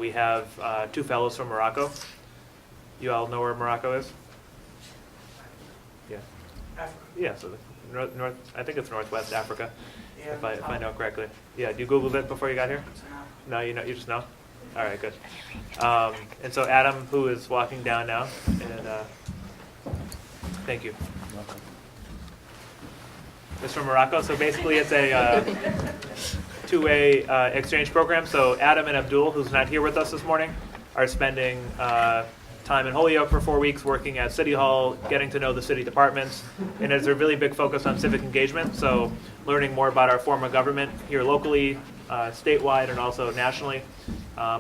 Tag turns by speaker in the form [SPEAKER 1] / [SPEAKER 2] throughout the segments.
[SPEAKER 1] we have 2 fellows from Morocco. You all know where Morocco is? Yeah.
[SPEAKER 2] Africa.
[SPEAKER 1] Yeah, so the north, I think it's Northwest Africa,
[SPEAKER 2] Yeah,
[SPEAKER 1] if I know correctly. Yeah, you Googled it before you got here? No, you just know? All right, good. And so Adam, who is walking down now, and thank you. Is from Morocco, so basically it's a two-way exchange program. So Adam and Abdul, who's not here with us this morning, are spending time in Holyoke for 4 weeks working at City Hall, getting to know the city departments, and there's a really big focus on civic engagement, so learning more about our form of government here locally, statewide, and also nationally,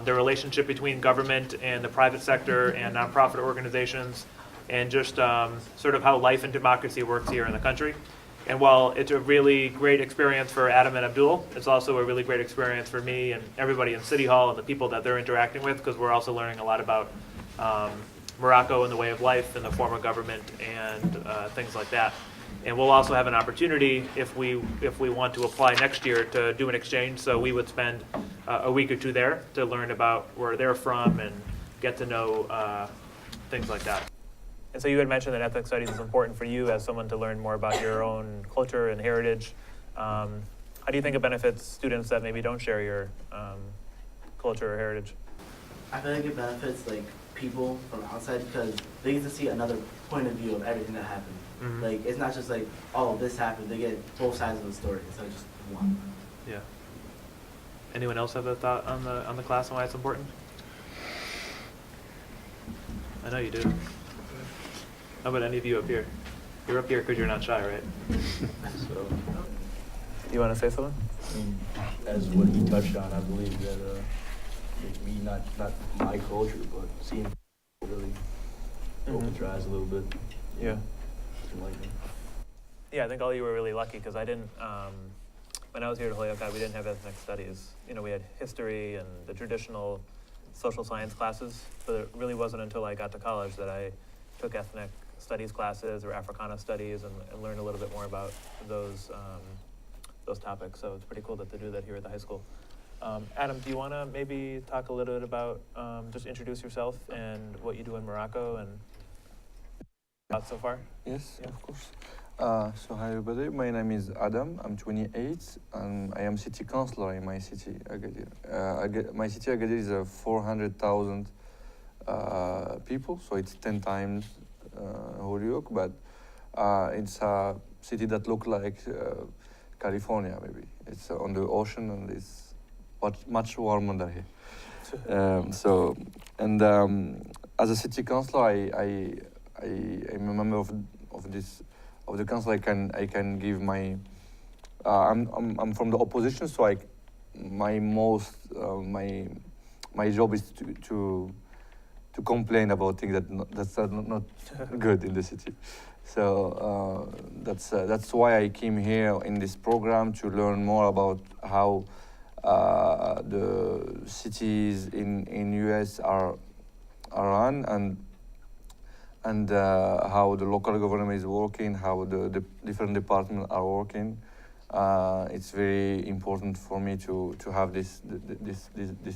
[SPEAKER 1] the relationship between government and the private sector and nonprofit organizations, and just sort of how life and democracy works here in the country. And while it's a really great experience for Adam and Abdul, it's also a really great experience for me and everybody in City Hall and the people that they're interacting with, because we're also learning a lot about Morocco and the way of life and the form of government and things like that. And we'll also have an opportunity if we want to apply next year to do an exchange. So we would spend a week or two there to learn about where they're from and get to know things like that. And so you had mentioned that ethnic studies is important for you as someone to learn more about your own culture and heritage. How do you think it benefits students that maybe don't share your culture or heritage?
[SPEAKER 3] I feel like it benefits like people from outside because they get to see another point of view of everything that happened.
[SPEAKER 1] Mm-hmm.
[SPEAKER 3] Like it's not just like, oh, this happened. They get both sides of the story instead of just one.
[SPEAKER 1] Yeah. Anyone else have a thought on the class and why it's important? I know you do. How about any of you up here? You're up here because you're not shy, right?
[SPEAKER 4] So,
[SPEAKER 1] You want to say something?
[SPEAKER 4] I mean, as what he touched on, I believe that me, not my culture, but seeing people really opens your eyes a little bit.
[SPEAKER 1] Yeah.
[SPEAKER 4] Something like that.
[SPEAKER 1] Yeah, I think all you were really lucky because I didn't, when I was here at Holyoke, we didn't have ethnic studies. You know, we had history and the traditional social science classes, but it really wasn't until I got to college that I took ethnic studies classes or Africana studies and learned a little bit more about those topics. So it's pretty cool that they do that here at the high school. Adam, do you want to maybe talk a little bit about, just introduce yourself and what you do in Morocco and thoughts so far?
[SPEAKER 5] Yes,
[SPEAKER 1] Yeah.
[SPEAKER 5] of course. So hi everybody, my name is Adam, I'm 28, and I am city councillor in my city, Agadir. My city, Agadir, is 400,000 people, so it's 10 times Holyoke, but it's a city that looks like California, maybe. It's on the ocean and it's much warmer than here. As a city councillor, I am a member of the council. I can give my. I'm from the opposition, so my job is to complain about things that's not good in the city. So that's why I came here in this program to learn more about how the cities in US are run and how the local government is working, how the different departments are working. It's very important for me to have this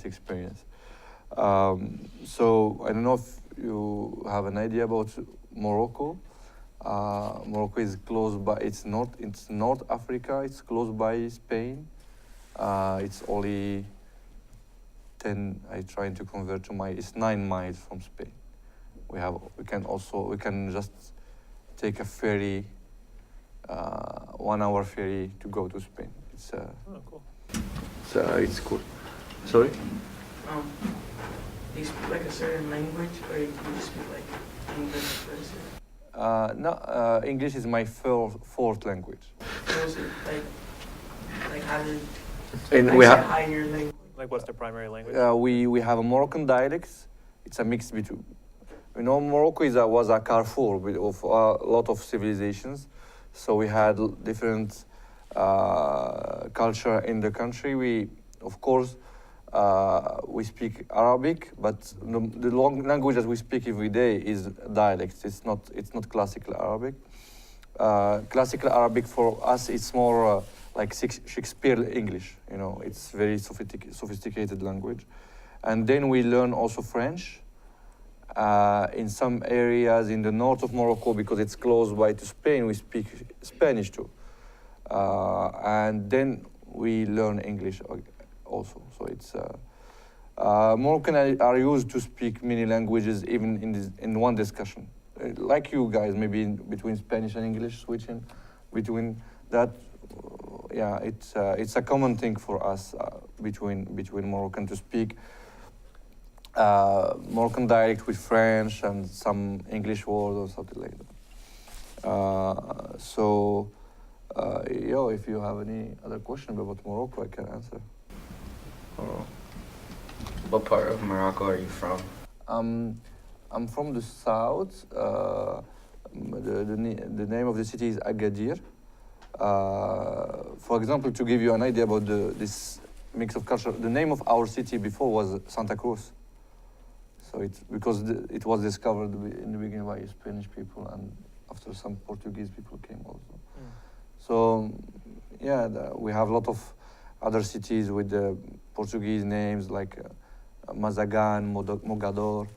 [SPEAKER 5] experience. So I don't know if you have an idea about Morocco. Morocco is close by. It's North Africa. It's close by Spain. It's only 10. I trying to convert to It's 9 miles from Spain. We can just take a ferry, 1 hour ferry to go to Spain.
[SPEAKER 1] Cool.
[SPEAKER 5] It's cool. Sorry.
[SPEAKER 2] Do you speak like a certain language, or do you just speak like English first?
[SPEAKER 5] No, English is my fourth language.
[SPEAKER 2] So is it like how did
[SPEAKER 5] And we have
[SPEAKER 2] higher language?
[SPEAKER 1] Like, what's the primary language?
[SPEAKER 5] we have a Moroccan dialects. It's a mix between. Morocco was a carrefour of a lot of civilizations, so we had different culture in the country. Of course, we speak Arabic, but the language that we speak every day is dialects. It's not classical Arabic. Classical Arabic for us, it's more like Shakespeare English. It's very sophisticated language. And then we learn also French in some areas in the north of Morocco, because it's close by to Spain. We speak Spanish too, and then we learn English also. So it's Moroccan are used to speak many languages, even in one discussion. Like you guys, maybe between Spanish and English, switching between that. Yeah, it's a common thing for us between Moroccan to speak Moroccan dialect with French and some English word or something like that. If you have any other question about Morocco, I can answer.
[SPEAKER 6] What part of Morocco are you from?
[SPEAKER 5] I'm from the south. The name of the city is Agadir. For example, to give you an idea about this mix of culture, the name of our city before was Santa Cruz. So it's because it was discovered in the beginning by Spanish people, and after some Portuguese people came also. So yeah, we have a lot of other cities with the Portuguese names like Mazagan, Mogador.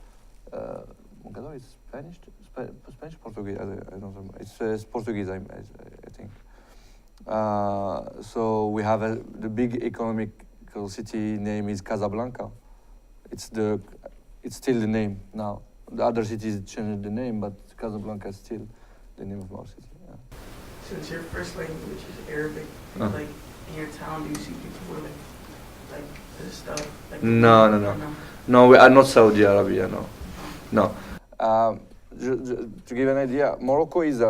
[SPEAKER 5] Mogador is Spanish, Spanish Portuguese. I don't remember. It's Portuguese, I think. So we have the big economical city name is Casablanca. It's still the name now. The other cities changed the name, but Casablanca is still the name of our city. Yeah.
[SPEAKER 2] Since your first language is Arabic, like in your town, do you see people with like this stuff? Like
[SPEAKER 5] No, we are not Saudi Arabia. No. To give an idea, Morocco is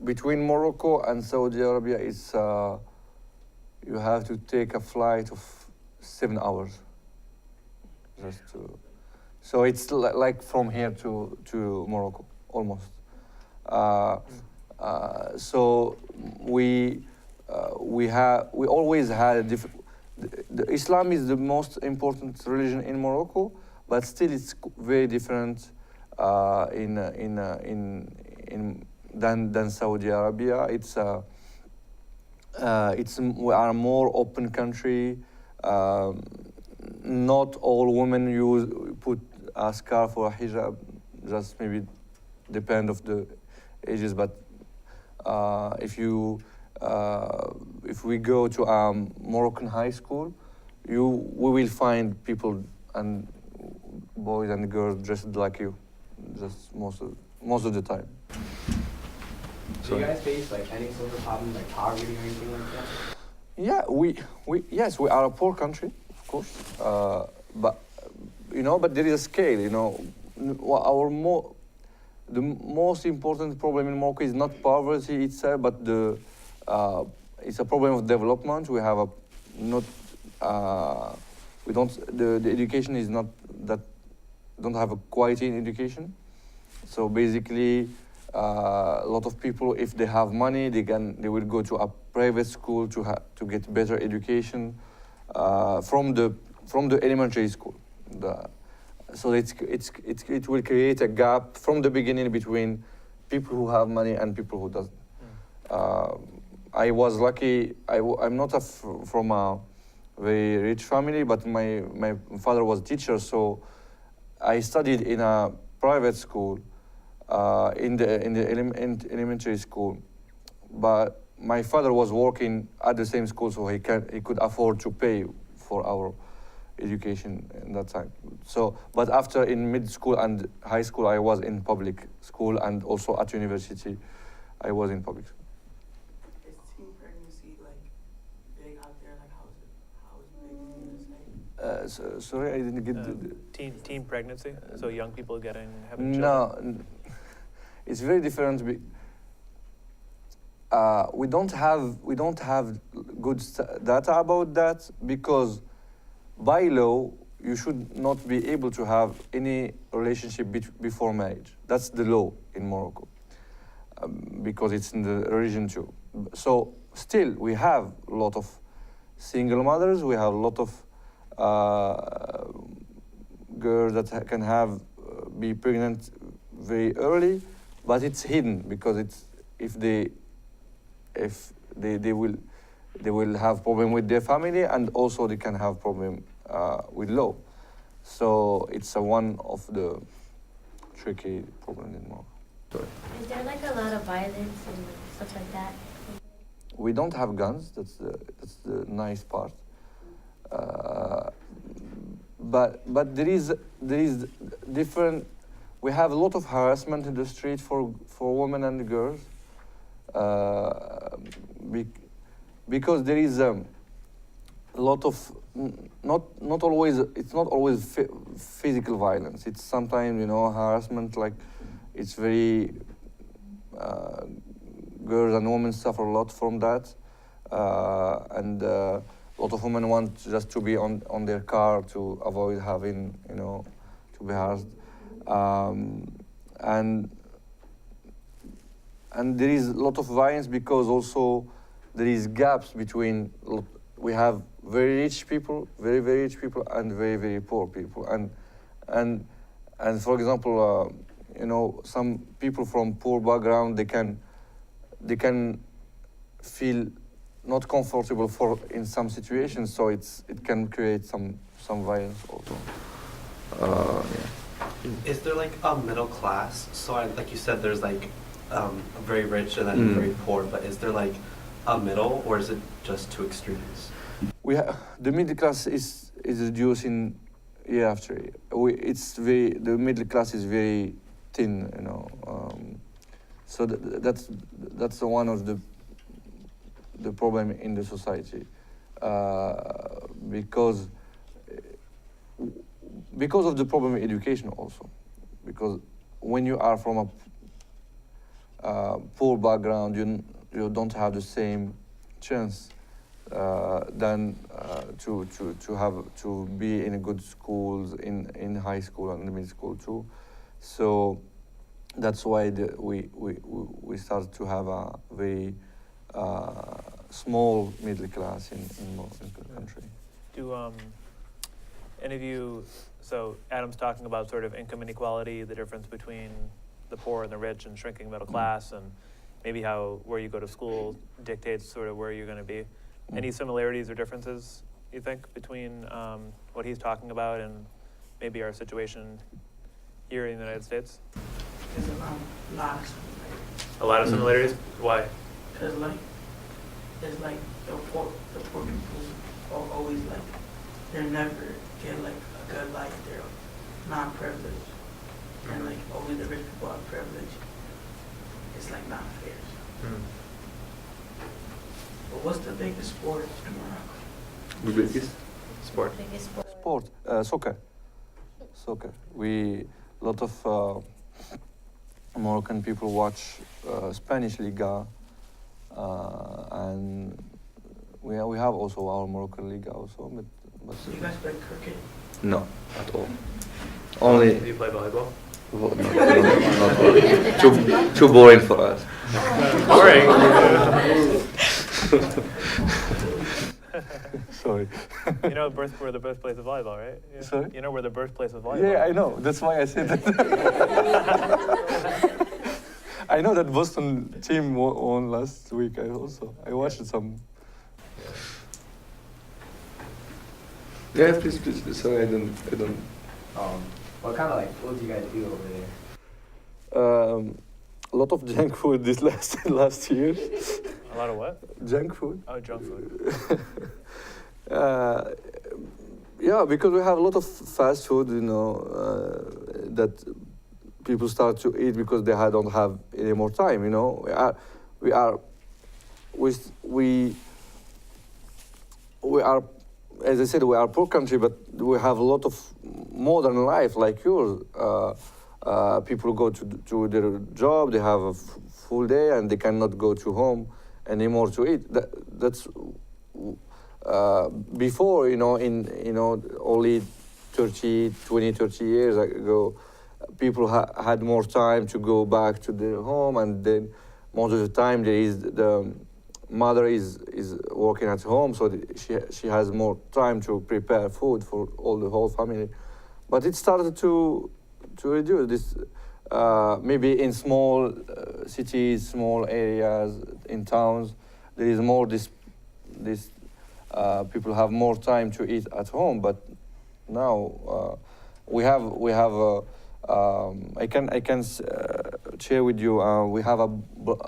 [SPEAKER 5] between Morocco and Saudi Arabia. It's you have to take a flight of 7 hours. So it's like from here to Morocco almost. So we always had a different. Islam is the most important religion in Morocco, but still it's very different than Saudi Arabia. We are a more open country. Not all women put a scarf or a hijab. Just maybe depend of the ages. But if we go to a Moroccan high school, we will find people and boys and girls dressed like you, just most of the time.
[SPEAKER 6] Do you guys face like any social problems like poverty or anything like that?
[SPEAKER 5] Yeah, yes, we are a poor country, of course, but there is a scale. The most important problem in Morocco is not poverty itself, but it's a problem of development. We have the education is not that, don't have a quality in education. So basically, a lot of people, if they have money, they will go to a private school to get better education from the elementary school. So it will create a gap from the beginning between people who have money and people who doesn't. I was lucky. I'm not from a very rich family, but my father was a teacher, so I studied in a private school, in the elementary school. But my father was working at the same school, so he could afford to pay for our education in that time. So, but after in mid school and high school, I was in public school, and also at university, I was in public school.
[SPEAKER 2] Is teen pregnancy like big out there? Like how is big in the USA?
[SPEAKER 5] Sorry, I didn't get
[SPEAKER 1] teen pregnancy. So young people having children.
[SPEAKER 5] No, it's very different. We don't have good data about that, because by law you should not be able to have any relationship before marriage. That's the law in Morocco, because it's in the religion too. So still we have a lot of single mothers. We have a lot of girls that can be pregnant very early, but it's hidden, because if they will they will have problem with their family, and also they can have problem with law. So it's one of the tricky problems in Morocco.
[SPEAKER 7] Is there like a lot of violence and stuff like that?
[SPEAKER 5] We don't have guns. That's the nice part. But there is different. We have a lot of harassment in the street for women and girls, because there is a lot of not always. It's not always physical violence. It's sometimes harassment. Like it's very girls and women suffer a lot from that, and a lot of women want just to be on their car to avoid having to be harassed, and there is a lot of violence because also there is gaps between. We have very rich people, very rich people, and very poor people, and for example, some people from poor background they can feel not comfortable in some situations, so it can create some violence also.
[SPEAKER 8] Is there like a middle class? So like you said, there's like very rich and then very poor, but is there like a middle, or is it just two extremes?
[SPEAKER 5] The middle class is reducing year after year. The middle class is very thin, so that's one of the problem in the society, because of the problem in education also, because when you are from a poor background, you don't have the same chance than to be in good schools in high school and middle school too. So that's why we started to have a very small middle class in the country.
[SPEAKER 1] Do any of you? So Adam's talking about sort of income inequality, the difference between the poor and the rich, and shrinking middle class, and maybe how where you go to school dictates sort of where you're going to be. Any similarities or differences you think between what he's talking about and maybe our situation here in the United States?
[SPEAKER 2] There's a lot of similarities.
[SPEAKER 1] A lot of similarities. Why?
[SPEAKER 2] Because it's like the poor people are always like, they're never get like a good life. They're non-privileged. And like only the rich people are privileged. It's like not fair. But what's the biggest sport in Morocco?
[SPEAKER 5] The biggest
[SPEAKER 1] Sport.
[SPEAKER 7] Biggest sport.
[SPEAKER 5] sport, soccer. A lot of Moroccan people watch Spanish Liga, and we have also our Moroccan Liga also, but
[SPEAKER 2] So you guys play cricket?
[SPEAKER 5] no, at all.
[SPEAKER 1] Do
[SPEAKER 5] Only
[SPEAKER 1] you play volleyball?
[SPEAKER 5] not too boring for us.
[SPEAKER 1] Boring.
[SPEAKER 5] Sorry.
[SPEAKER 1] You know, we're the birthplace of volleyball, right? Yeah.
[SPEAKER 5] Sorry?
[SPEAKER 1] You know, we're the birthplace of volleyball.
[SPEAKER 5] Yeah, I know. That's why I said that. I know that Boston team won last week. I watched some. Yeah, please. Sorry, I don't.
[SPEAKER 6] What kind of like food do you guys do over there?
[SPEAKER 5] A lot of junk food this last year.
[SPEAKER 1] A lot of what?
[SPEAKER 5] Junk food.
[SPEAKER 1] Oh, junk food.
[SPEAKER 5] Yeah, because we have a lot of fast food, that people start to eat because they don't have any more time. We are, as I said, we are a poor country, but we have a lot of modern life like yours. People go to their job, they have a full day, and they cannot go to home anymore to eat. That's before, only 30 years ago, people had more time to go back to their home, and then most of the time the mother is working at home, so she has more time to prepare food for the whole family. But it started to reduce this, maybe in small cities, small areas, in towns, there is more this this people have more time to eat at home, but now we have I can share with you. We have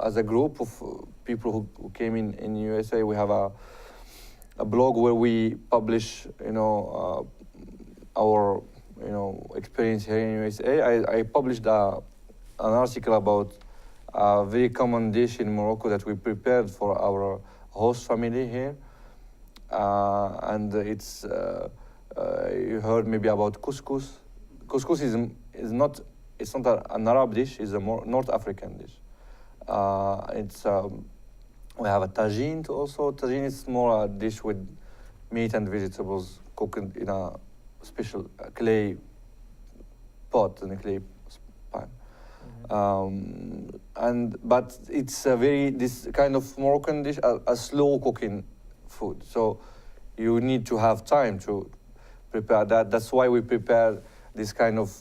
[SPEAKER 5] as a group of people who came in USA. We have a blog where we publish, our experience here in USA. I published an article about a very common dish in Morocco that we prepared for our host family here, and it's you heard maybe about couscous. Couscous is not an Arab dish; it's a more North African dish. We have a tagine too also. Tagine is more a dish with meat and vegetables cooked in a special clay pot and a clay pan. But it's this kind of Moroccan dish, a slow cooking food. So you need to have time to prepare that. That's why we prepare this kind of,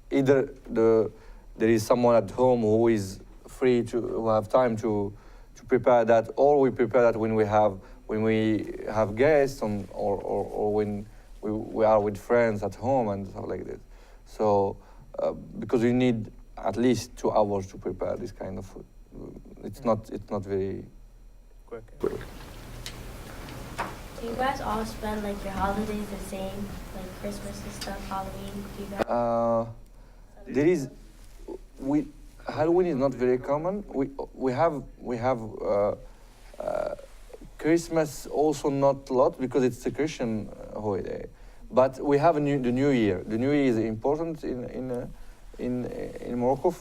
[SPEAKER 5] either there is someone at home who is free who have time to prepare that, or we prepare that when we have guests or when we are with friends at home and stuff like this. So because you need at least 2 hours to prepare this kind of food. It's not very
[SPEAKER 1] Quick.
[SPEAKER 5] quick.
[SPEAKER 7] Do you guys all spend like your holidays the same, like Christmas and stuff, Halloween? Do you guys?
[SPEAKER 5] There is Halloween is not very common. We have Christmas also not a lot because it's a Christian holiday. But we have the New Year. The New Year is important in Morocco.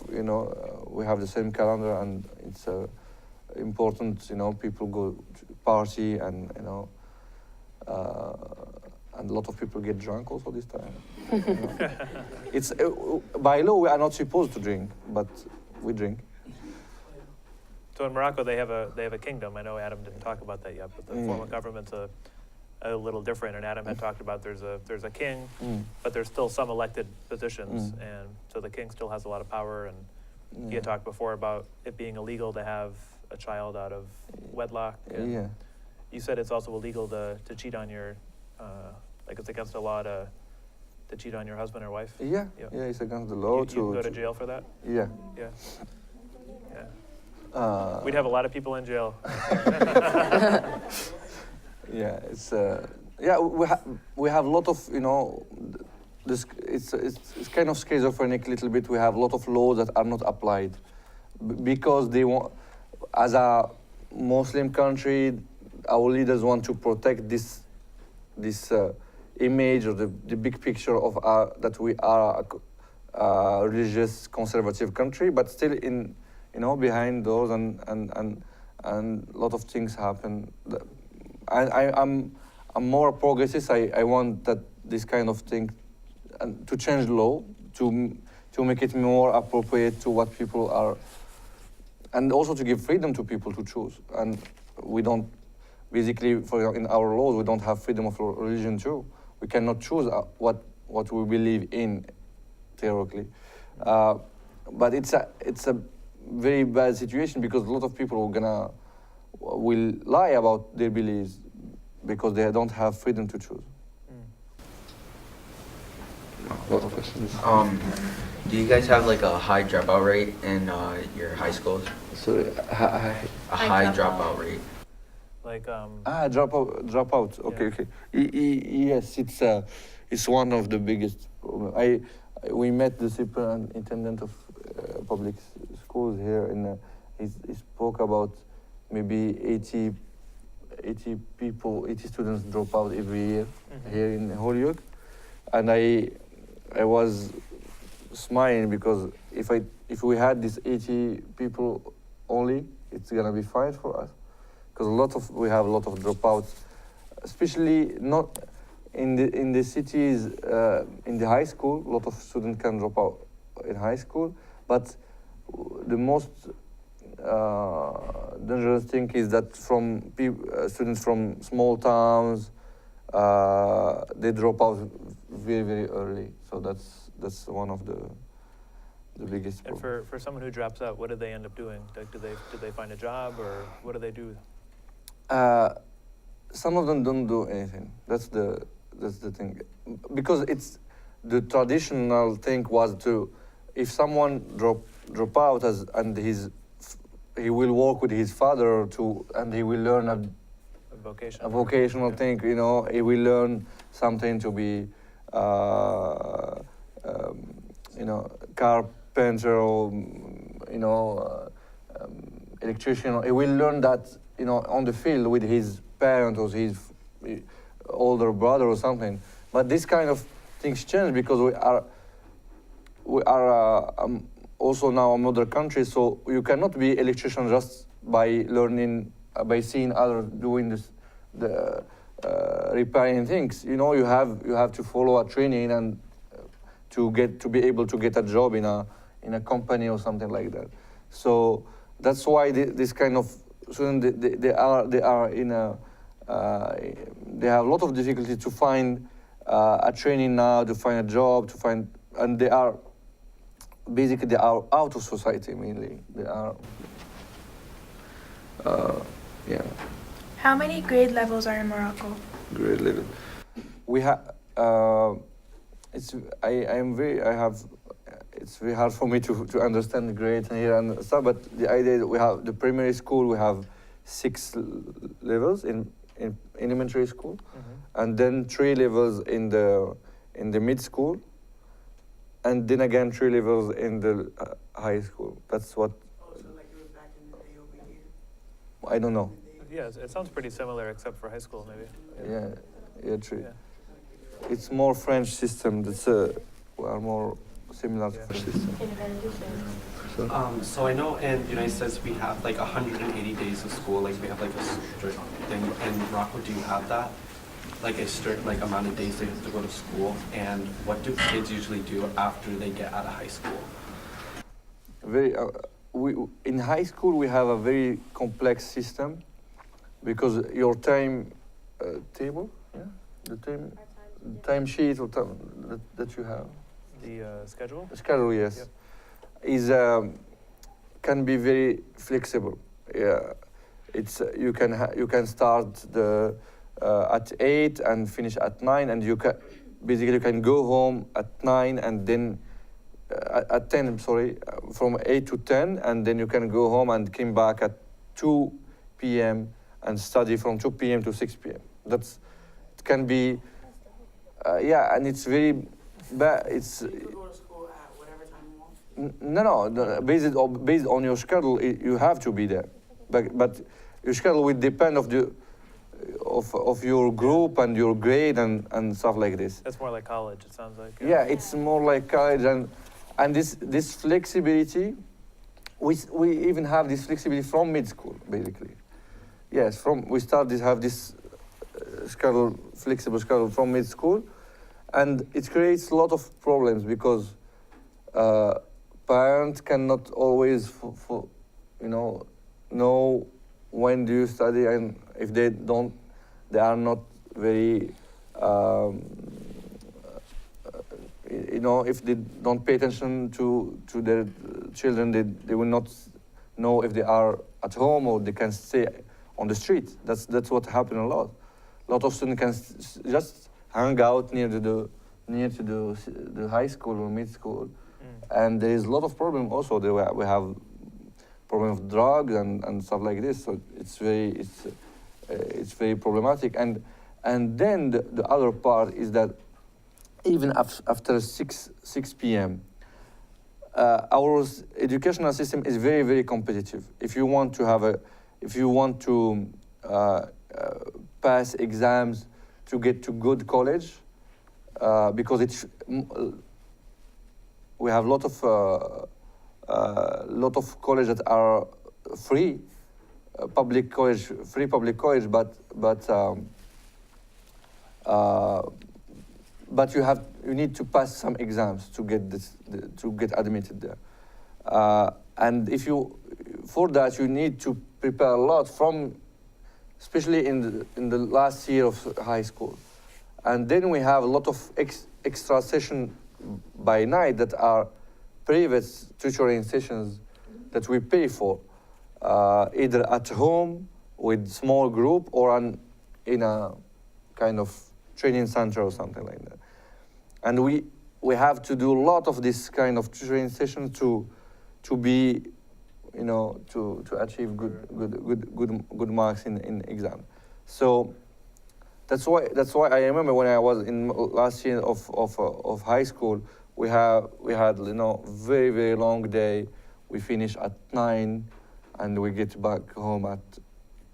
[SPEAKER 5] We have the same calendar and it's important. People go to party and and a lot of people get drunk also this time. It's by law we are not supposed to drink, but we drink.
[SPEAKER 1] So in Morocco, they have a kingdom. I know Adam didn't talk about that yet, but the form of government's a little different. And Adam had talked about there's a king, but there's still some elected positions, and so the king still has a lot of power. And he had talked before about it being illegal to have a child out of wedlock. And
[SPEAKER 5] Yeah.
[SPEAKER 1] you said it's also illegal to cheat on your, like it's against the law to cheat on your husband or wife.
[SPEAKER 5] Yeah, it's against the law
[SPEAKER 1] You can go to jail for that.
[SPEAKER 5] Yeah.
[SPEAKER 1] Yeah. Yeah.
[SPEAKER 5] We'd
[SPEAKER 1] We'd have a lot of people in jail.
[SPEAKER 5] Yeah, it's we have a lot of this it's kind of schizophrenic a little bit. We have a lot of laws that are not applied because they want, as a Muslim country, our leaders want to protect this image or the big picture of that we are a religious conservative country, but still behind doors and a lot of things happen. I'm more progressive. I want that this kind of thing to change law to make it more appropriate to what people are, and also to give freedom to people to choose. And we don't basically, in our laws, we don't have freedom of religion too. We cannot choose what we believe in theoretically. But it's a very bad situation because a lot of people will lie about their beliefs because they don't have freedom to choose. A lot of questions.
[SPEAKER 9] Do you guys have like a high dropout rate in your high schools?
[SPEAKER 5] Sorry,
[SPEAKER 9] A high dropout rate.
[SPEAKER 1] Like
[SPEAKER 5] dropout. Okay. Yes, it's one of the biggest problems. We met the superintendent of public schools here, and he spoke about maybe 80 students drop out every year here in Holyoke, and I was smiling because if we had these 80 people only, it's gonna be fine for us, because we have a lot of dropouts, especially not in the cities. In the high school, a lot of students can drop out in high school, but the most dangerous thing is that students from small towns, they drop out very, very early. So that's one of the biggest
[SPEAKER 1] And
[SPEAKER 5] problems.
[SPEAKER 1] for someone who drops out, what do they end up doing? Like, do they find a job, or what do they do?
[SPEAKER 5] some of them don't do anything. That's the thing, because it's the traditional thing was to, if someone drop out and he will work with his father and he will learn a vocational thing. You know, he will learn something to be, you know, carpenter or electrician. He will learn that, you know, on the field with his parent or his older brother or something. But this kind of things change because we are also now a modern country, so you cannot be electrician just by learning, by seeing others doing this, repairing things. You know, you have to follow a training and to be able to get a job in a company or something like that. So that's why this kind of students they are in a they have a lot of difficulty to find a training now, to find a job, and they are out of society mainly. They are yeah.
[SPEAKER 10] How many grade levels are in Morocco?
[SPEAKER 5] Grade level. We have. It's very hard for me to understand the grades here and stuff. But the idea is we have the primary school. We have 6 levels in elementary school, and then 3 levels in the mid school, and then again 3 levels in the high school. That's what.
[SPEAKER 2] Also, like it was back in the day over here.
[SPEAKER 5] I don't know.
[SPEAKER 1] Yeah, it sounds pretty similar except for high school maybe.
[SPEAKER 5] Yeah, true.
[SPEAKER 1] Yeah.
[SPEAKER 5] It's more French system. That's we are more similar to French system.
[SPEAKER 8] So I know in the United States we have like 180 days of school. Like we have like a strict thing. In Morocco, do you have that? Like a strict like amount of days they have to go to school? And what do kids usually do after they get out of high school?
[SPEAKER 5] In high school we have a very complex system because your time table, the time sheet or that you have.
[SPEAKER 1] The schedule?
[SPEAKER 5] The schedule, yes.
[SPEAKER 1] Yep.
[SPEAKER 5] Is can be very flexible. Yeah, it's you can start at 8 and finish at 9, and you can go home at 9 and then at 10. I'm sorry, from 8 to 10, and then you can go home and come back at 2 p.m. and study from 2 p.m. to 6 p.m. It can be, and it's very bad. It's.
[SPEAKER 2] You could go to school at whatever time you want.
[SPEAKER 5] No. Based on your schedule, you have to be there, but your schedule will depend of your group and your grade and stuff like this.
[SPEAKER 1] That's more like college. It sounds like.
[SPEAKER 5] Yeah, it's more like college and this flexibility. We even have this flexibility from mid school, basically. Yes, we start to have this flexible schedule from mid school, and it creates a lot of problems because parents cannot always know when do you study, and if they are not very if they don't pay attention to their children, they will not know if they are at home or they can stay on the street. That's what happened a lot. A lot of students can just hang out near to the high school or mid school, and there is a lot of problem also. We have problem of drugs and stuff like this. So it's very problematic. And then the other part is that even after 6 p.m. Our educational system is very, very competitive. If you want to pass exams to get to good college, because we have a lot of colleges that are free, public college, but you need to pass some exams to get admitted there, and for that you need to prepare a lot especially in the last year of high school, and then we have a lot of extra sessions by night that are private tutoring sessions that we pay for, either at home with small group or in a kind of training center or something like that. And we have to do a lot of this kind of training sessions to be, you know, to achieve good marks in exam. So that's why I remember when I was in last year of high school, we had you know, very long day. We finish at 9 and we get back home at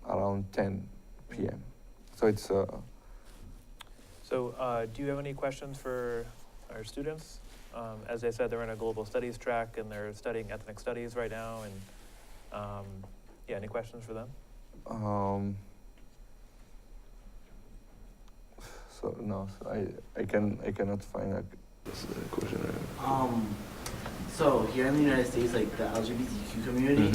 [SPEAKER 5] around 10 p.m. So it's
[SPEAKER 1] So do you have any questions for our students? As I said, they're in a global studies track and they're studying ethnic studies right now. And yeah, any questions for them?
[SPEAKER 5] So no, so I cannot find a question.
[SPEAKER 3] So here in the United States, like the LGBTQ community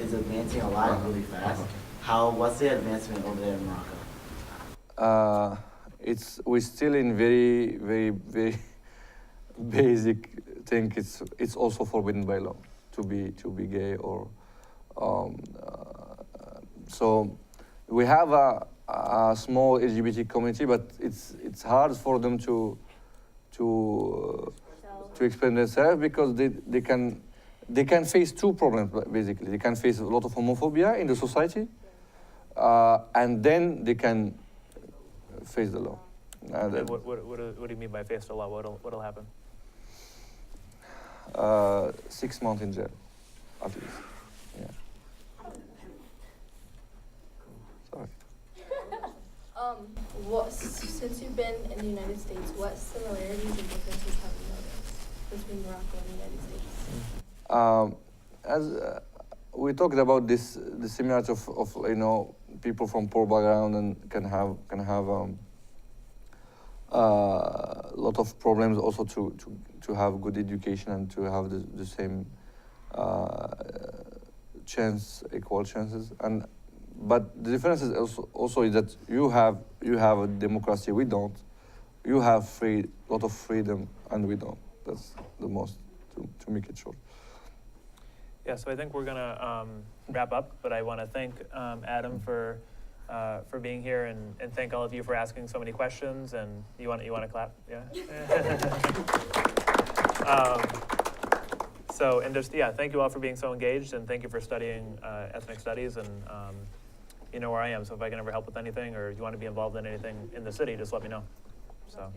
[SPEAKER 3] is advancing a lot really fast. What's the advancement over there in Morocco?
[SPEAKER 5] We're still in very basic thing. It's also forbidden by law to be gay or so we have a small LGBT community, but it's hard for them to explain themselves because they can face two problems basically. They can face a lot of homophobia in the society, and then they can face the law.
[SPEAKER 1] And what do you mean by face the law? What'll happen?
[SPEAKER 5] 6 months in jail, at least. Yeah. Sorry.
[SPEAKER 11] Since you've been in the United States, what similarities and differences have you noticed between Morocco and the United States?
[SPEAKER 5] As we talked about the similarity of you know, people from poor background and can have a lot of problems also to have good education and to have the same equal chances. But the difference is also is that you have a democracy, we don't. You have a lot of freedom, and we don't. That's the most to make it short.
[SPEAKER 1] Yeah, so I think we're gonna wrap up, but I want to thank Adam for being here and thank all of you for asking so many questions. And you want to clap? Yeah. So and just thank you all for being so engaged, and thank you for studying ethnic studies. And you know where I am, so if I can ever help with anything or you want to be involved in anything in the city, just let me know. So.